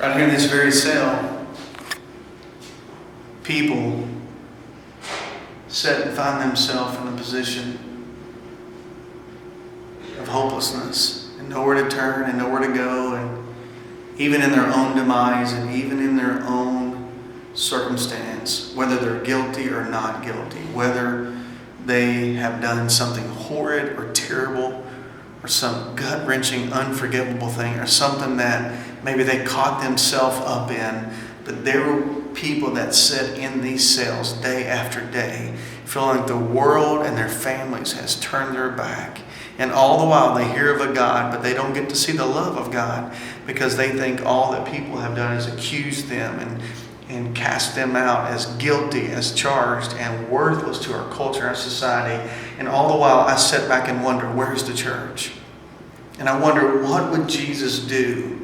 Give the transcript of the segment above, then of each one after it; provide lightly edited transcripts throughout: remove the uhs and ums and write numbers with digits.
Right here in this very cell, people sit and find themselves in a position of hopelessness and nowhere to turn and nowhere to go, and even in their own demise and even in their own circumstance, whether they're guilty or not guilty, whether they have done something horrid or terrible or some gut-wrenching, unforgivable thing, or something that maybe they caught themselves up in. But there were people that sit in these cells day after day, feeling like the world and their families has turned their back. And all the while they hear of a God, but they don't get to see the love of God, because they think all that people have done is accuse them and cast them out as guilty, as charged, and worthless to our culture and our society. And all the while I sit back and wonder, where's the church? And I wonder, what would Jesus do?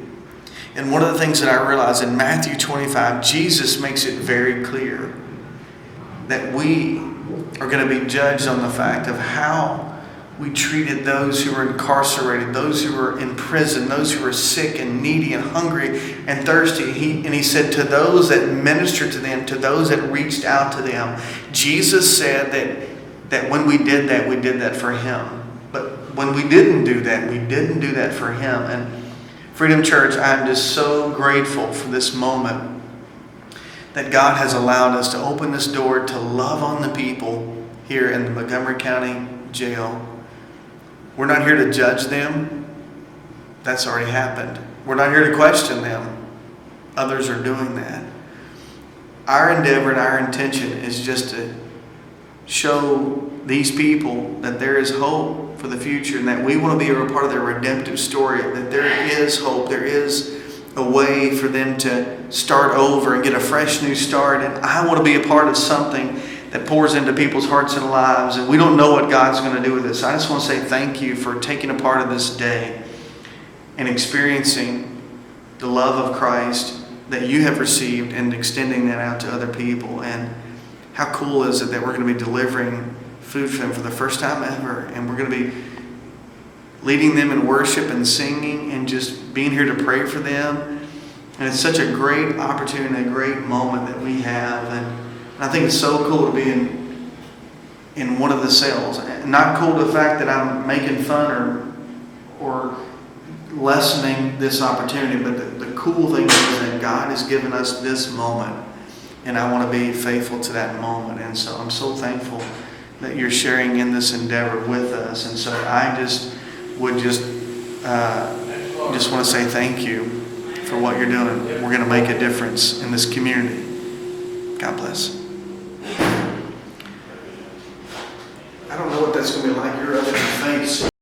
And one of the things that I realize in Matthew 25, Jesus makes it very clear that we are going to be judged on the fact of how we treated those who were incarcerated, those who were in prison, those who were sick and needy and hungry and thirsty. He said, to those that ministered to them, to those that reached out to them. Jesus said that when we did that for Him. But when we didn't do that, we didn't do that for Him. And Freedom Church, I'm just so grateful for this moment that God has allowed us to open this door to love on the people here in the Montgomery County Jail. We're not here to judge them. That's already happened. We're not here to question them. Others are doing that. Our endeavor and our intention is just to show these people that there is hope for the future, and that we want to be a part of their redemptive story, that there is hope, there is a way for them to start over and get a fresh new start. And I want to be a part of something that pours into people's hearts and lives, and we don't know what God's going to do with this. I just want to say thank you for taking a part of this day and experiencing the love of Christ that you have received and extending that out to other people. And how cool is it that we're going to be delivering food for them for the first time ever, and we're going to be leading them in worship and singing and just being here to pray for them. And it's such a great opportunity, a great moment that we have. And I think it's so cool to be in one of the cells. Not cool to the fact that I'm making fun or lessening this opportunity, but the cool thing is that God has given us this moment, and I want to be faithful to that moment. And so I'm so thankful that you're sharing in this endeavor with us. And so I just would just want to say thank you for what you're doing. We're going to make a difference in this community. God bless. I don't know what that's going to be like. You're up in the face.